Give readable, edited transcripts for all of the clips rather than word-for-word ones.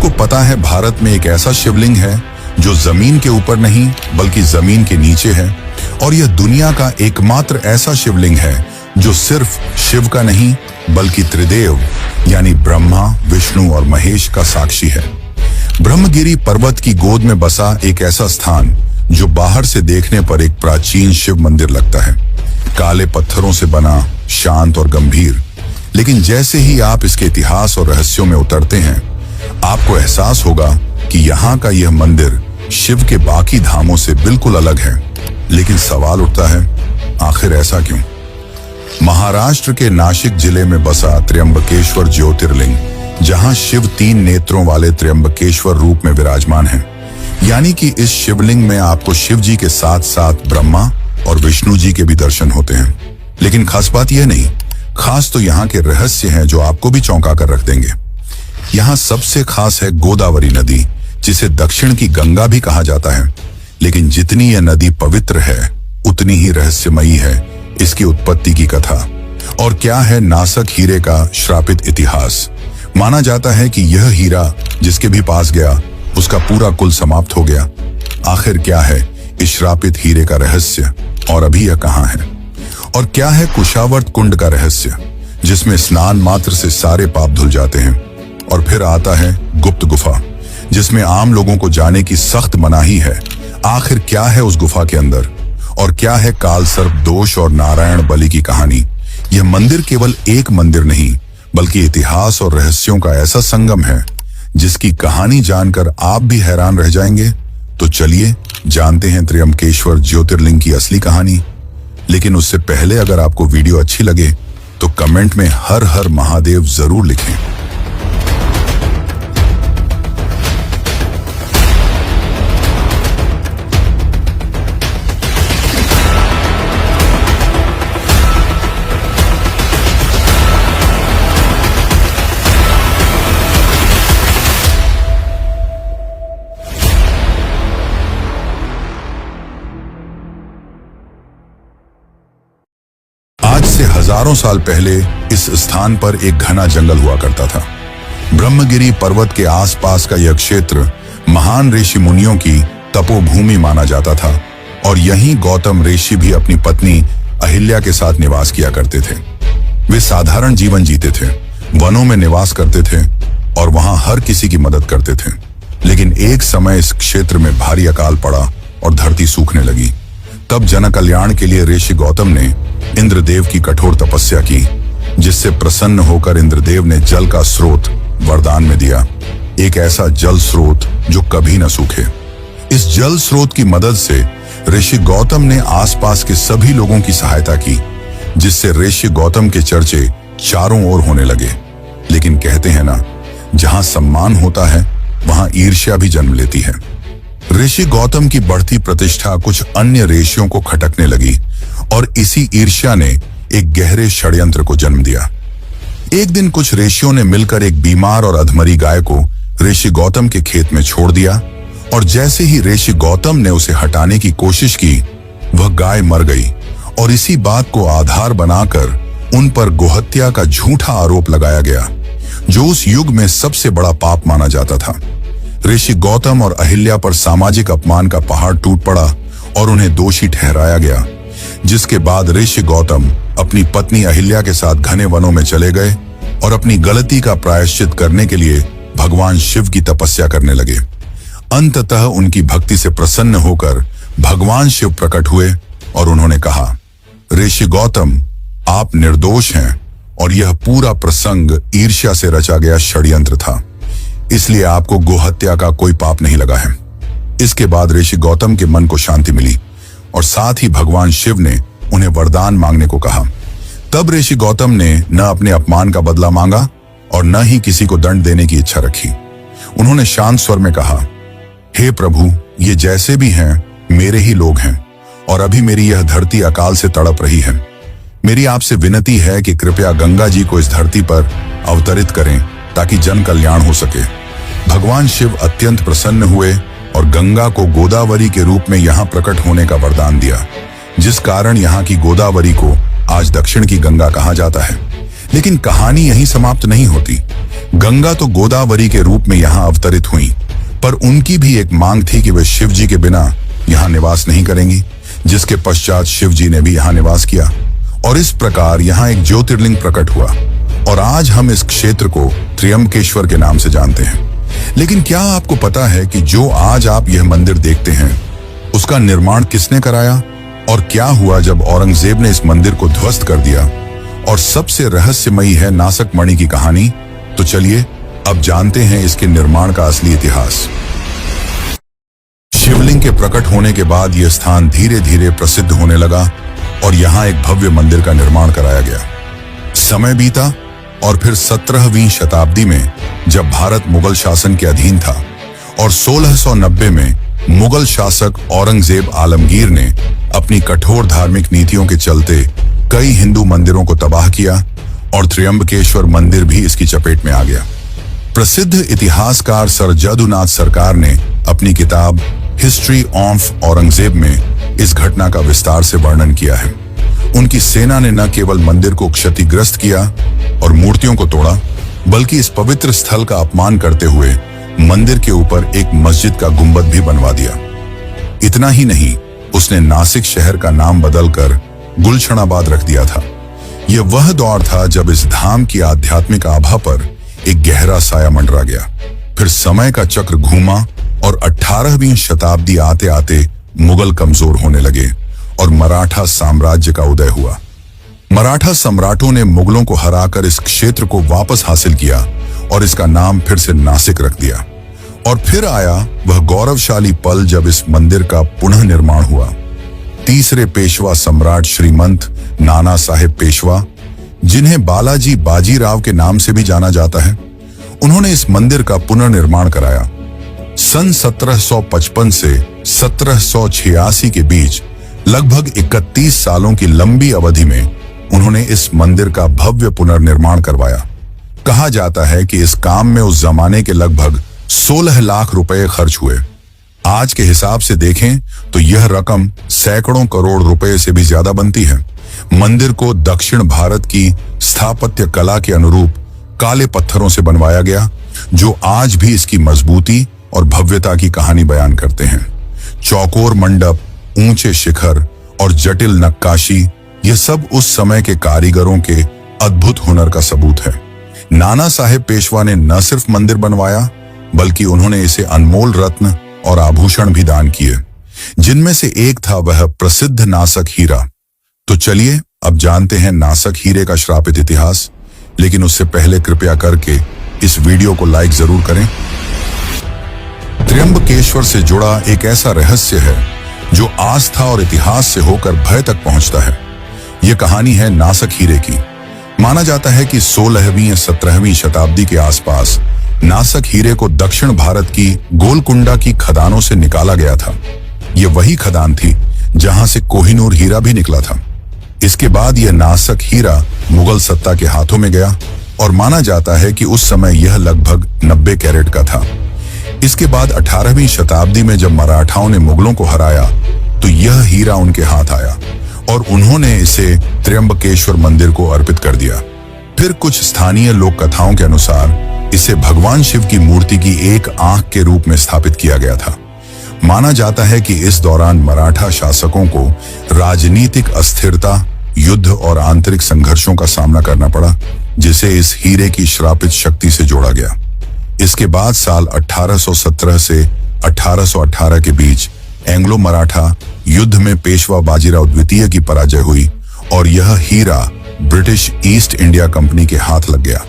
आपको पता है भारत में एक ऐसा शिवलिंग है जो जमीन के ऊपर नहीं बल्कि जमीन के नीचे है, और यह दुनिया का एकमात्र ऐसा शिवलिंग है जो सिर्फ शिव का नहीं बल्कि त्रिदेव यानी ब्रह्मा, विष्णु और महेश का साक्षी है। ब्रह्मगिरी पर्वत की गोद में बसा एक ऐसा स्थान जो बाहर से देखने पर एक प्राचीन शिव मंदिर लगता है, काले पत्थरों से बना, शांत और गंभीर। लेकिन जैसे ही आप इसके इतिहास और रहस्यों में उतरते हैं, आपको एहसास होगा कि यहाँ का यह मंदिर शिव के बाकी धामों से बिल्कुल अलग है। लेकिन सवाल उठता है, आखिर ऐसा क्यों? महाराष्ट्र के नासिक जिले में बसा त्र्यंबकेश्वर ज्योतिर्लिंग, जहां शिव 3 नेत्रों वाले त्र्यंबकेश्वर रूप में विराजमान है, यानी कि इस शिवलिंग में आपको शिव जी के साथ साथ ब्रह्मा और विष्णु जी के भी दर्शन होते हैं। लेकिन खास बात यह नहीं, खास तो यहाँ के रहस्य हैं जो आपको भी चौंका कर रख देंगे। यहाँ सबसे खास है गोदावरी नदी, जिसे दक्षिण की गंगा भी कहा जाता है। लेकिन जितनी यह नदी पवित्र है, उतनी ही रहस्यमयी है इसकी उत्पत्ति की कथा। और क्या है नासक हीरे का श्रापित इतिहास। माना जाता है कि यह हीरा जिसके भी पास गया, उसका पूरा कुल समाप्त हो गया। आखिर क्या है इस श्रापित हीरे का रहस्य, और अभी यह कहाँ है? और क्या है कुशावर्त कुंड का रहस्य, जिसमें स्नान मात्र से सारे पाप धुल जाते हैं? और फिर आता है गुप्त गुफा, जिसमें आम लोगों को जाने की सख्त मनाही है। आखिर क्या है उस गुफा के अंदर? और क्या है काल सर्प दोष और नारायण बलि की कहानी? यह मंदिर केवल एक मंदिर नहीं बल्कि इतिहास और रहस्यों का ऐसा संगम है जिसकी कहानी जानकर आप भी हैरान रह जाएंगे। तो चलिए जानते हैं त्र्यंबकेश्वर ज्योतिर्लिंग की असली कहानी। लेकिन उससे पहले अगर आपको वीडियो अच्छी लगे तो कमेंट में हर हर महादेव जरूर लिखें। आज से हजारों साल पहले इस स्थान पर एक घना जंगल हुआ करता था। ब्रह्मगिरी पर्वत के आसपास का यह क्षेत्र महान ऋषि मुनियों की तपोभूमि माना जाता था, और यहीं गौतम ऋषि भी अपनी पत्नी अहिल्या के साथ निवास किया करते थे। वे साधारण जीवन जीते थे, वनों में निवास करते थे और वहां हर किसी की मदद करते थे। लेकिन एक समय इस क्षेत्र में भारी अकाल पड़ा और धरती सूखने लगी। तब जन कल्याण के लिए ऋषि गौतम ने इंद्रदेव की कठोर तपस्या की, जिससे प्रसन्न होकर इंद्रदेव ने जल का स्रोत वरदान में दिया, एक ऐसा जल स्रोत जो कभी न सूखे। इस जल स्रोत की मदद से ऋषि गौतम ने आसपास के सभी लोगों की सहायता की, जिससे ऋषि गौतम के चर्चे चारों ओर होने लगे। लेकिन कहते हैं ना, जहां सम्मान होता है वहां ईर्ष्या भी जन्म लेती है। ऋषि गौतम की बढ़ती प्रतिष्ठा कुछ अन्य ऋषियों को खटकने लगी, और इसी ईर्ष्या ने एक गहरे षड्यंत्र को जन्म दिया। एक दिन कुछ ऋषियों ने मिलकर एक बीमार और अधमरी गाय को ऋषि गौतम के खेत में छोड़ दिया, और जैसे ही ऋषि गौतम ने उसे हटाने की कोशिश की, वह गाय मर गई। और इसी बात को आधार बनाकर उन पर गोहत्या का झूठा आरोप लगाया गया, जो उस युग में सबसे बड़ा पाप माना जाता था। ऋषि गौतम और अहिल्या पर सामाजिक अपमान का पहाड़ टूट पड़ा और उन्हें दोषी ठहराया गया, जिसके बाद ऋषि गौतम अपनी पत्नी अहिल्या के साथ घने वनों में चले गए और अपनी गलती का प्रायश्चित करने के लिए भगवान शिव की तपस्या करने लगे। अंततः उनकी भक्ति से प्रसन्न होकर भगवान शिव प्रकट हुए और उन्होंने कहा, ऋषि गौतम, आप निर्दोष हैं और यह पूरा प्रसंग ईर्ष्या से रचा गया षड्यंत्र था, इसलिए आपको गोहत्या का कोई पाप नहीं लगा है। इसके बाद ऋषि गौतम के मन को शांति मिली और साथ ही भगवान शिव ने उन्हें वरदान मांगने को कहा। तब ऋषि गौतम ने न अपने अपमान का बदला मांगा और न ही किसी को दंड देने की इच्छा रखी। उन्होंने शांत स्वर में कहा, हे प्रभु, ये जैसे भी हैं मेरे ही लोग हैं, और अभी मेरी यह धरती अकाल से तड़प रही है। मेरी आपसे विनती है कि कृपया गंगा जी को इस धरती पर अवतरित करें ताकि जन कल्याण हो सके। भगवान शिव अत्यंत प्रसन्न हुए और गंगा को गोदावरी के रूप में यहाँ प्रकट होने का वरदान दिया, जिस कारण यहाँ की गोदावरी को आज दक्षिण की गंगा कहा जाता है। लेकिन कहानी यहीं समाप्त नहीं होती। गंगा तो गोदावरी के रूप में यहाँ अवतरित हुई, पर उनकी भी एक मांग थी कि वे शिव जी के बिना यहाँ निवास नहीं करेंगी, जिसके पश्चात शिव जी ने भी यहाँ निवास किया और इस प्रकार यहाँ एक ज्योतिर्लिंग प्रकट हुआ और आज हम इस क्षेत्र को त्र्यंबकेश्वर के नाम से जानते हैं। लेकिन क्या आपको पता है कि जो आज आप यह मंदिर देखते हैं उसका निर्माण किसने कराया और क्या हुआ जब औरंगजेब ने इस मंदिर को ध्वस्त कर दिया? और सबसे रहस्यमयी है नासक मणि की कहानी। तो चलिए अब जानते हैं इसके निर्माण का असली इतिहास। शिवलिंग के प्रकट होने के बाद यह स्थान धीरे धीरे प्रसिद्ध होने लगा और यहाँ एक भव्य मंदिर का निर्माण कराया गया। समय बीता और फिर 17वीं शताब्दी में जब भारत मुगल शासन के अधीन था और 1690 में मुगल शासक औरंगजेब आलमगीर ने अपनी कठोर धार्मिक नीतियों के चलते कई हिंदू मंदिरों को तबाह किया और त्र्यंबकेश्वर मंदिर भी इसकी चपेट में आ गया। प्रसिद्ध इतिहासकार सर जदुनाथ सरकार ने अपनी किताब हिस्ट्री ऑफ औरंगजेब में इस घटना का विस्तार से वर्णन किया है। उनकी सेना ने न केवल मंदिर को क्षतिग्रस्त किया और मूर्तियों को तोड़ा, बल्कि इस पवित्र स्थल का अपमान करते हुए मंदिर के ऊपर एक मस्जिद का गुंबद भी बनवा दिया। इतना ही नहीं, उसने नासिक शहर का नाम बदलकर गुलशनाबाद रख दिया था। यह वह दौर था जब इस धाम की आध्यात्मिक आभा पर एक गहरा साया मंडरा गया। फिर समय का चक्र घूमा और 18वीं शताब्दी आते आते मुगल कमजोर होने लगे और मराठा साम्राज्य का उदय हुआ। मराठा सम्राटों ने मुगलों को हराकर इस क्षेत्र को वापस हासिल किया और इसका नाम फिर से नासिक रख दिया। और फिर आया वह गौरवशाली पल जब इस मंदिर का पुनः निर्माण हुआ। तीसरे पेशवा सम्राट श्रीमंत नाना साहेब पेशवा, जिन्हें बालाजी बाजीराव के नाम से भी जाना जाता है, उन्होंने इस मंदिर का पुनर्निर्माण कराया। सन 1755 से 1786 के बीच लगभग 31 सालों की लंबी अवधि में उन्होंने इस मंदिर का भव्य पुनर्निर्माण करवाया। कहा जाता है कि इस काम में उस जमाने के लगभग 16 लाख रुपए खर्च हुए। आज के हिसाब से देखें तो यह रकम सैकड़ों करोड़ रुपए से भी ज्यादा बनती है। मंदिर को दक्षिण भारत की स्थापत्य कला के अनुरूप काले पत्थरों से बनवाया गया, जो आज भी इसकी मजबूती और भव्यता की कहानी बयान करते हैं। चौकोर मंडप, ऊंचे शिखर और जटिल नक्काशी, यह सब उस समय के कारीगरों के अद्भुत हुनर का सबूत है। नाना साहेब पेशवा ने न सिर्फ मंदिर बनवाया, बल्कि उन्होंने इसे अनमोल रत्न और आभूषण भी दान किए, जिनमें से एक था वह प्रसिद्ध नासक हीरा। तो चलिए अब जानते हैं नासक हीरे का श्रापित इतिहास। लेकिन उससे पहले कृपया करके इस वीडियो को लाइक जरूर करें। त्र्यंबकेश्वर से जुड़ा एक ऐसा रहस्य है जो आस्था और इतिहास से होकर भय तक पहुंचता है। यह कहानी है नासक हीरे की। माना जाता है कि 16वीं या 17वीं शताब्दी के आसपास नासक हीरे को दक्षिण भारत की गोलकुंडा की खदानों से निकाला गया था। यह वही खदान थी जहां से कोहिनूर हीरा भी निकला था। इसके बाद यह नासक हीरा मुगल सत्ता के हाथों में गया और माना जाता है कि उस समय यह लगभग 90 कैरेट का था। इसके बाद 18वीं शताब्दी में जब मराठाओं ने मुगलों को हराया तो यह हीरा उनके हाथ आया और उन्होंने इसे त्र्यंबकेश्वर मंदिर को अर्पित कर दिया। फिर कुछ स्थानीय लोक कथाओं के अनुसार इसे भगवान शिव की मूर्ति की एक आंख के रूप में स्थापित किया गया था। माना जाता है कि इस दौरान मराठा शासकों को राजनीतिक अस्थिरता, युद्ध और आंतरिक संघर्षों का सामना करना पड़ा, जिसे इस हीरे की श्रापित शक्ति से जोड़ा गया। इसके बाद साल 1817 से 1818 के बीच एंग्लो मराठा युद्ध में पेशवा बाजीराव द्वितीय की पराजय हुई और यह हीरा ब्रिटिश ईस्ट इंडिया कंपनी के हाथ लग गया,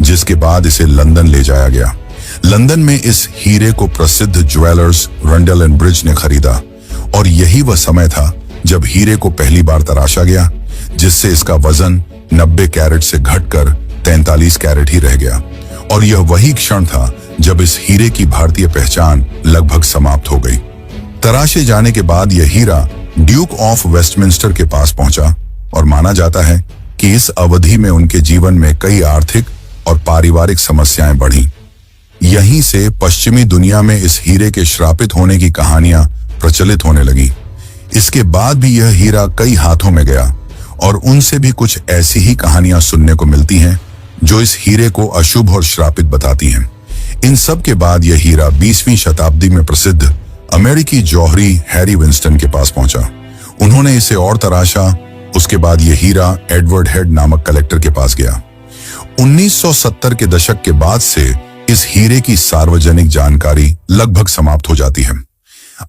जिसके बाद इसे लंदन ले जाया गया। लंदन में इस हीरे को प्रसिद्ध ज्वेलर्स रंडल एंड ब्रिज ने खरीदा और यही वह समय था जब हीरे को पहली बार तराशा गया, जिससे इसका वजन 90 कैरेट से घटकर 43 कैरेट ही रह गया। और यह वही क्षण था जब इस हीरे की भारतीय पहचान लगभग समाप्त हो गई। तराशे जाने के बाद यह हीरा ड्यूक ऑफ वेस्टमिंस्टर के पास पहुंचा और माना जाता है कि इस अवधि में उनके जीवन में कई आर्थिक और पारिवारिक समस्याएं बढ़ीं। यहीं से पश्चिमी दुनिया में इस हीरे के श्रापित होने की कहानियां प्रचलित होने लगी। इसके बाद भी यह हीरा कई हाथों में गया और उनसे भी कुछ ऐसी ही कहानियां सुनने को मिलती हैं जो इस हीरे को अशुभ और श्रापित बताती हैं। इन सब के बाद यह हीरा 20वीं शताब्दी में प्रसिद्ध अमेरिकी जौहरी हैरी विंस्टन के पास पहुंचा। उन्होंने इसे और तराशा। उसके बाद यह हीरा एडवर्ड हेड नामक कलेक्टर के पास गया। 1970 के दशक के बाद से इस हीरे की सार्वजनिक जानकारी लगभग समाप्त हो जाती है।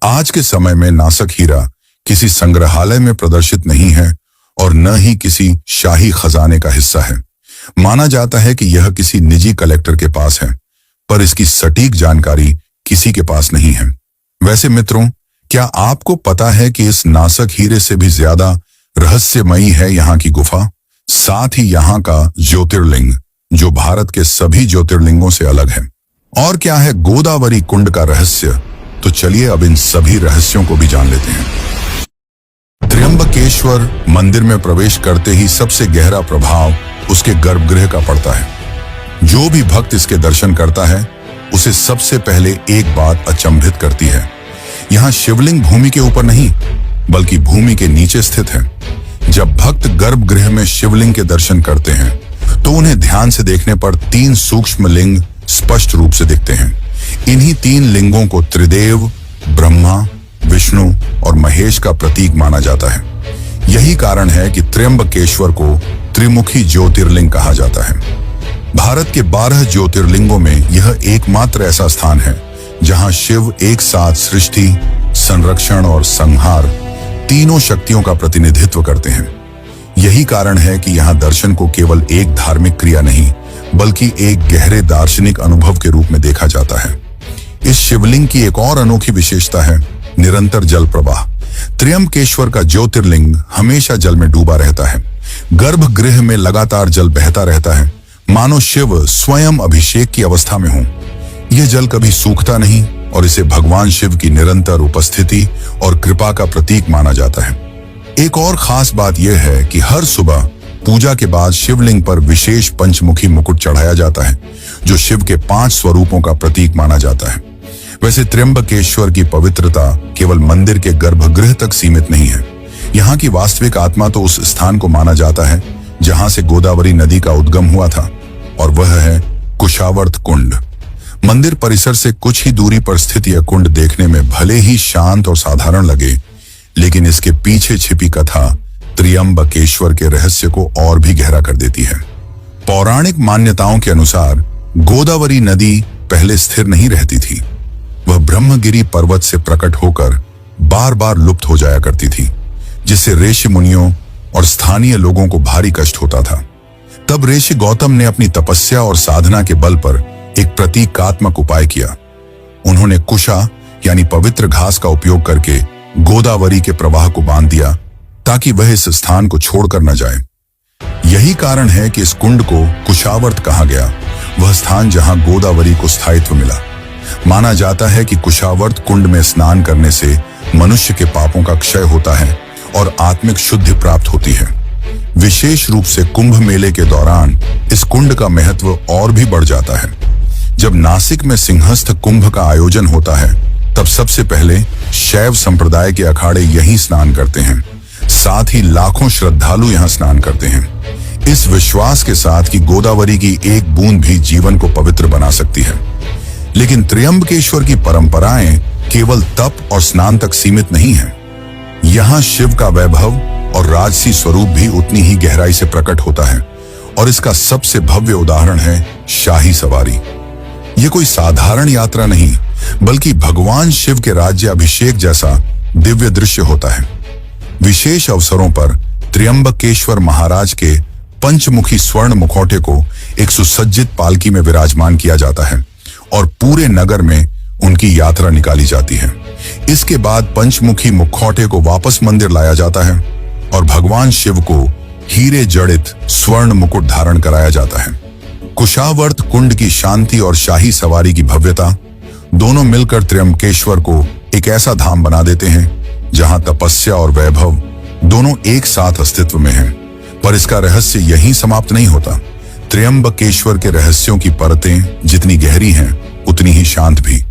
आज के समय में नासक हीरा किसी संग्रहालय में प्रदर्शित नहीं है और न ही किसी शाही खजाने का हिस्सा है। माना जाता है कि यह किसी निजी कलेक्टर के पास है, पर इसकी सटीक जानकारी किसी के पास नहीं है। वैसे मित्रों, क्या आपको पता है कि इस नासक हीरे से भी ज्यादा रहस्यमयी है यहाँ की गुफा, साथ ही यहाँ का ज्योतिर्लिंग जो भारत के सभी ज्योतिर्लिंगों से अलग है। और क्या है गोदावरी कुंड का रहस्य? तो चलिए अब इन सभी रहस्यों को भी जान लेते हैं। त्र्यंबकेश्वर मंदिर में प्रवेश करते ही सबसे गहरा प्रभाव उसके गर्भगृह का पड़ता है। जो भी भक्त इसके दर्शन करता है उसे सबसे पहले एक बात अचंभित करती है। यहाँ शिवलिंग भूमि के ऊपर नहीं बल्कि भूमि के नीचे स्थित है। जब भक्त गर्भगृह में शिवलिंग के दर्शन करते हैं तो उन्हें ध्यान से देखने पर 3 सूक्ष्म लिंग स्पष्ट रूप से दिखते हैं। इन्हीं 3 लिंगों को त्रिदेव, ब्रह्मा, विष्णु और महेश का प्रतीक माना जाता है। यही कारण है कि त्र्यंबकेश्वर को त्रिमुखी ज्योतिर्लिंग कहा जाता है। भारत के 12 ज्योतिर्लिंगों में यह एकमात्र ऐसा स्थान है जहां शिव एक साथ सृष्टि, संरक्षण और संहार तीनों शक्तियों का प्रतिनिधित्व करते हैं। यही कारण है कि यहाँ दर्शन को केवल एक धार्मिक क्रिया नहीं बल्कि एक गहरे दार्शनिक अनुभव के रूप में देखा जाता है। इस शिवलिंग की एक और अनोखी विशेषता है निरंतर जल प्रवाह। त्र्यंबकेश्वर का ज्योतिर्लिंग हमेशा जल में डूबा रहता है। गर्भगृह में लगातार जल बहता रहता है, मानो शिव स्वयं अभिषेक की अवस्था में हो। यह जल कभी सूखता नहीं और इसे भगवान शिव की निरंतर उपस्थिति और कृपा का प्रतीक माना जाता है। एक और खास बात यह है कि हर सुबह पूजा के बाद शिवलिंग पर विशेष पंचमुखी मुकुट चढ़ाया जाता है जो शिव के 5 स्वरूपों का प्रतीक माना जाता है। वैसे त्र्यंबकेश्वर की पवित्रता केवल मंदिर के गर्भगृह तक सीमित नहीं है। यहाँ की वास्तविक आत्मा तो उस स्थान को माना जाता है जहां से गोदावरी नदी का उद्गम हुआ था, और वह है कुशावर्त कुंड। मंदिर परिसर से कुछ ही दूरी पर स्थित यह कुंड देखने में भले ही शांत और साधारण लगे, लेकिन इसके पीछे छिपी कथा त्र्यंबकेश्वर के रहस्य को और भी गहरा कर देती है। पौराणिक मान्यताओं के अनुसार गोदावरी नदी पहले स्थिर नहीं रहती थी। वह ब्रह्मगिरी पर्वत से प्रकट होकर बार बार लुप्त हो जाया करती थी, जिससे ऋषि मुनियों और स्थानीय लोगों को भारी कष्ट होता था। तब ऋषि गौतम ने अपनी तपस्या और साधना के बल पर एक प्रतीकात्मक उपाय किया। उन्होंने कुशा यानी पवित्र घास का उपयोग करके गोदावरी के प्रवाह को बांध दिया ताकि वह इस स्थान को छोड़कर न जाए। यही कारण है कि इस कुंड को कुशावर्त कहा गया, वह स्थान जहां गोदावरी को स्थायित्व मिला। माना जाता है कि कुशावर्त कुंड में स्नान करने से मनुष्य के पापों का क्षय होता है और आत्मिक शुद्धि प्राप्त होती है। विशेष रूप से कुंभ मेले के दौरान इस कुंड का महत्व और भी बढ़ जाता है। जब नासिक में सिंहस्थ कुंभ का आयोजन होता है तब सबसे पहले शैव संप्रदाय के अखाड़े यहीं स्नान करते हैं। साथ ही लाखों श्रद्धालु यहाँ स्नान करते हैं, इस विश्वास के साथ कि गोदावरी की एक बूंद भी जीवन को पवित्र बना सकती है। लेकिन त्र्यंबकेश्वर की परंपराएं केवल तप और स्नान तक सीमित नहीं है। यहाँ शिव का वैभव और राजसी स्वरूप भी उतनी ही गहराई से प्रकट होता है, और इसका सबसे भव्य उदाहरण है शाही सवारी। ये कोई साधारण यात्रा नहीं बल्कि भगवान शिव के राज्य अभिषेक जैसा दिव्य दृश्य होता है। विशेष अवसरों पर त्र्यंबकेश्वर महाराज के पंचमुखी स्वर्ण मुखौटे को एक सुसज्जित पालकी में विराजमान किया जाता है और पूरे नगर में उनकी यात्रा निकाली जाती है। इसके बाद पंचमुखी मुखौटे को वापस मंदिर लाया जाता है और भगवान शिव को हीरे जड़ित स्वर्ण मुकुट धारण कराया जाता है। कुशावर्त कुंड की शांति और शाही सवारी की भव्यता दोनों मिलकर त्र्यंबकेश्वर को एक ऐसा धाम बना देते हैं जहां तपस्या और वैभव दोनों एक साथ अस्तित्व में हैं। पर इसका रहस्य यहीं समाप्त नहीं होता। त्र्यंबकेश्वर के रहस्यों की परतें जितनी गहरी हैं उतनी ही शांत भी।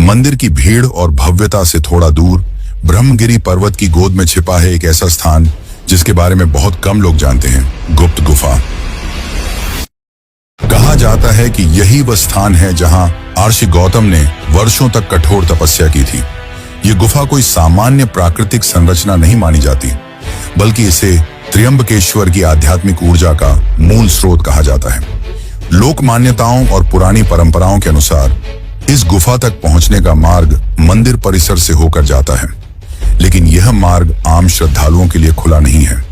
मंदिर की भीड़ और भव्यता से थोड़ा दूर ब्रह्मगिरी पर्वत की गोद में छिपा है एक ऐसा स्थान जिसके बारे में बहुत कम लोग जानते हैं, गुप्त गुफा। कहा जाता है कि यही वह स्थान है जहां महर्षि गौतम ने वर्षों तक कठोर तपस्या की थी। ये गुफा कोई सामान्य प्राकृतिक संरचना नहीं मानी जाती, बल्कि इसे त्र्यंबकेश्वर की आध्यात्मिक ऊर्जा का मूल स्रोत कहा जाता है। लोक मान्यताओं और पुरानी परंपराओं के अनुसार इस गुफा तक पहुंचने का मार्ग मंदिर परिसर से होकर जाता है, लेकिन यह मार्ग आम श्रद्धालुओं के लिए खुला नहीं है।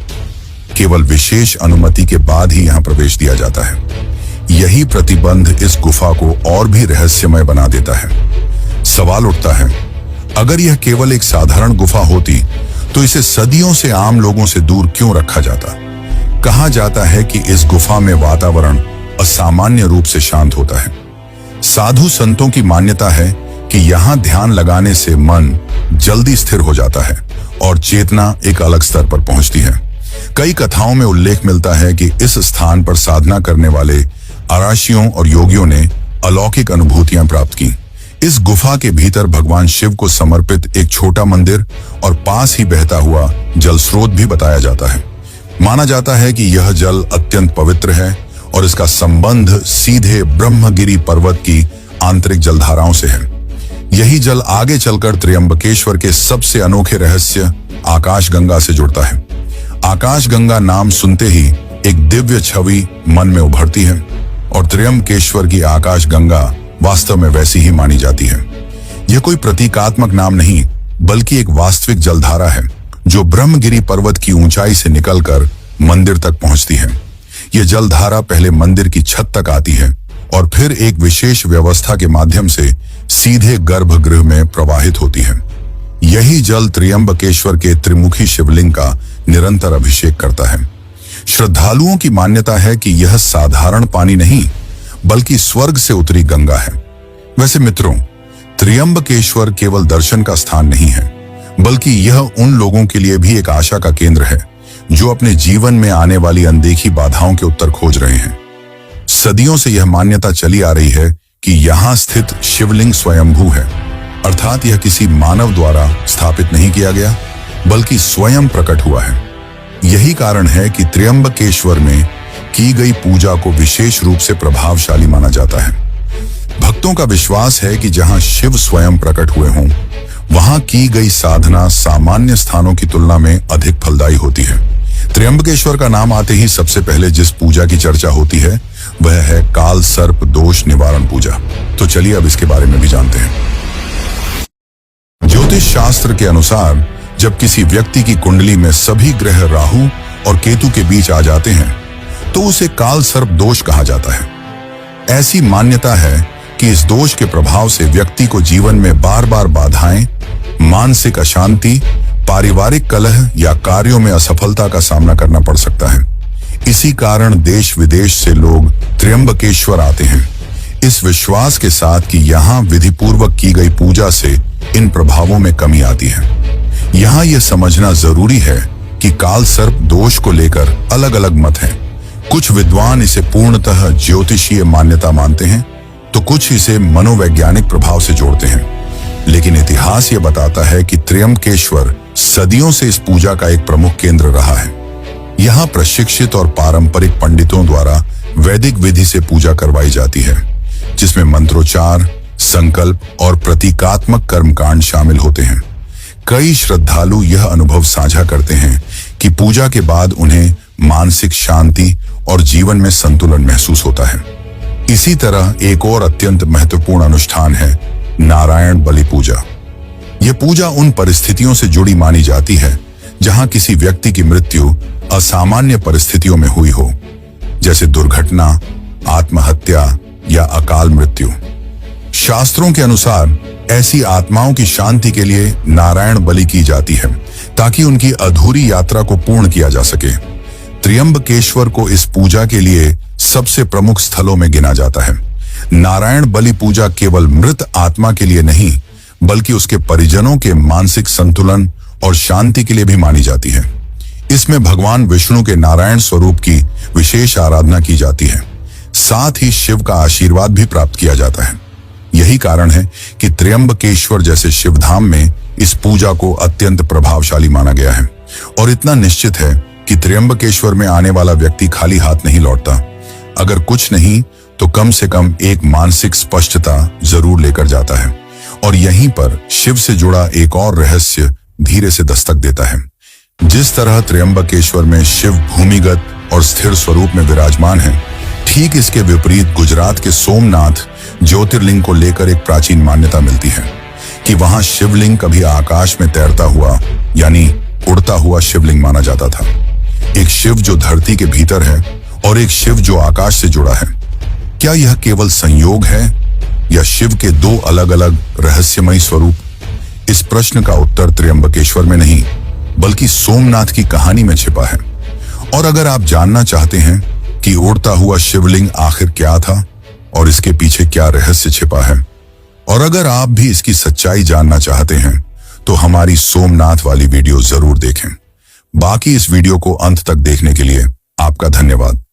केवल विशेष अनुमति के बाद ही यहां प्रवेश दिया जाता है। यही प्रतिबंध इस गुफा को और भी रहस्यमय बना देता है। सवाल उठता है, अगर यह केवल एक साधारण गुफा होती तो इसे सदियों से आम लोगों से दूर क्यों रखा जाता? कहा जाता है कि इस गुफा में वातावरण असामान्य रूप से शांत होता है। साधु संतों की मान्यता है कि यहाँ ध्यान लगाने से मन जल्दी स्थिर हो जाता है और चेतना एक अलग स्तर पर पहुंचती है। कई कथाओं में उल्लेख मिलता है कि इस स्थान पर साधना करने वाले आराशियों और योगियों ने अलौकिक अनुभूतियां प्राप्त की। इस गुफा के भीतर भगवान शिव को समर्पित एक छोटा मंदिर और पास ही बहता हुआ जल स्रोत भी बताया जाता है। माना जाता है कि यह जल अत्यंत पवित्र है और इसका संबंध सीधे ब्रह्मगिरी पर्वत की आंतरिक जलधाराओं से है। यही जल आगे चलकर त्र्यंबकेश्वर के सबसे अनोखे रहस्य आकाशगंगा से जुड़ता है। आकाशगंगा नाम सुनते ही एक दिव्य छवि मन में उभरती है और त्र्यंबकेश्वर की आकाशगंगा वास्तव में वैसी ही मानी जाती है। यह कोई प्रतीकात्मक नाम नहीं, बल्कि एक वास्तविक जलधारा है जो ब्रह्मगिरी पर्वत की ऊंचाई से निकलकर मंदिर तक पहुंचती है। यह जलधारा पहले मंदिर की छत तक आती है और फिर एक विशेष व्यवस्था के माध्यम से सीधे गर्भगृह में प्रवाहित होती है। यही जल त्र्यंबकेश्वर के त्रिमुखी शिवलिंग का निरंतर अभिषेक करता है। श्रद्धालुओं की मान्यता है कि यह साधारण पानी नहीं, बल्कि स्वर्ग से उतरी गंगा है। वैसे मित्रों, त्र्यंबकेश्वर केवल दर्शन का स्थान नहीं है, बल्कि यह उन लोगों के लिए भी एक आशा का केंद्र है जो अपने जीवन में आने वाली अनदेखी बाधाओं के उत्तर खोज रहे हैं। सदियों से यह मान्यता चली आ रही है कि यहाँ स्थित शिवलिंग स्वयंभू है, अर्थात यह किसी मानव द्वारा स्थापित नहीं किया गया, बल्कि स्वयं प्रकट हुआ है। यही कारण है कि त्र्यंबकेश्वर में की गई पूजा को विशेष रूप से प्रभावशाली माना जाता है। भक्तों का विश्वास है कि जहां शिव स्वयं प्रकट हुए हों, वहां की गई साधना सामान्य स्थानों की तुलना में अधिक फलदायी होती है। त्र्यंबकेश्वर का नाम आते ही सबसे पहले जिस पूजा की चर्चा होती है वह है काल सर्प दोष निवारण पूजा। तो चलिए अब इसके बारे में भी जानते हैं। ज्योतिष शास्त्र के अनुसार जब किसी व्यक्ति की कुंडली में सभी ग्रह राहु और केतु के बीच आ जाते हैं तो उसे काल सर्प दोष कहा जाता है। ऐसी मान्यता है कि इस दोष के प्रभाव से व्यक्ति को जीवन में बार बार बाधाएं, मानसिक अशांति, पारिवारिक कलह या कार्यों में असफलता का सामना करना पड़ सकता है। इसी कारण देश विदेश से लोग त्र्यंबकेश्वर आते हैं, इस विश्वास के साथ कि यहाँ विधिपूर्वक की गई पूजा से इन प्रभावों में कमी आती है। यहाँ यह समझना जरूरी है कि काल सर्प दोष को लेकर अलग अलग मत हैं। कुछ विद्वान इसे पूर्णतः ज्योतिषीय मान्यता मानते हैं, तो कुछ इसे मनोवैज्ञानिक प्रभाव से जोड़ते हैं। लेकिन इतिहास यह बताता है कि त्र्यंबकेश्वर सदियों से इस पूजा का एक प्रमुख केंद्र रहा है। यहाँ प्रशिक्षित और पारंपरिक पंडितों द्वारा वैदिक विधि से पूजा करवाई जाती है, जिसमें मंत्रोच्चार, संकल्प और प्रतीकात्मक कर्मकांड शामिल होते हैं। कई श्रद्धालु यह अनुभव साझा करते हैं कि पूजा के बाद उन्हें मानसिक शांति और जीवन में संतुलन महसूस होता है। इसी तरह एक और अत्यंत महत्वपूर्ण अनुष्ठान है नारायण बलि पूजा। यह पूजा उन परिस्थितियों से जुड़ी मानी जाती है जहां किसी व्यक्ति की मृत्यु असामान्य परिस्थितियों में हुई हो, जैसे दुर्घटना, आत्महत्या या अकाल मृत्यु। शास्त्रों के अनुसार ऐसी आत्माओं की शांति के लिए नारायण बलि की जाती है ताकि उनकी अधूरी यात्रा को पूर्ण किया जा सके। त्र्यंबकेश्वर को इस पूजा के लिए सबसे प्रमुख स्थलों में गिना जाता है। नारायण बलि पूजा केवल मृत आत्मा के लिए नहीं, बल्कि उसके परिजनों के मानसिक संतुलन और शांति के लिए भी मानी जाती है। इसमें भगवान विष्णु के नारायण स्वरूप की विशेष आराधना की जाती है, साथ ही शिव का आशीर्वाद भी प्राप्त किया जाता है। यही कारण है कि त्र्यंबकेश्वर जैसे शिवधाम में इस पूजा को अत्यंत प्रभावशाली माना गया है। और इतना निश्चित है कि त्र्यंबकेश्वर में आने वाला व्यक्ति खाली हाथ नहीं लौटता। अगर कुछ नहीं तो कम से कम एक मानसिक स्पष्टता जरूर लेकर जाता है। और यहीं पर शिव से जुड़ा एक और रहस्य धीरे से दस्तक देता है। जिस तरह त्र्यंबकेश्वर में शिव भूमिगत और स्थिर स्वरूप में विराजमान है, ठीक इसके विपरीत गुजरात के सोमनाथ ज्योतिर्लिंग को लेकर एक प्राचीन मान्यता मिलती है कि वहां शिवलिंग कभी आकाश में तैरता हुआ यानी उड़ता हुआ शिवलिंग माना जाता था। एक शिव जो धरती के भीतर है और एक शिव जो आकाश से जुड़ा है। क्या यह केवल संयोग है या शिव के दो अलग अलग रहस्यमयी स्वरूप? इस प्रश्न का उत्तर त्र्यंबकेश्वर में नहीं बल्कि सोमनाथ की कहानी में छिपा है। और अगर आप जानना चाहते हैं कि उड़ता हुआ शिवलिंग आखिर क्या था और इसके पीछे क्या रहस्य छिपा है, और अगर आप भी इसकी सच्चाई जानना चाहते हैं तो हमारी सोमनाथ वाली वीडियो जरूर देखें। बाकी इस वीडियो को अंत तक देखने के लिए आपका धन्यवाद।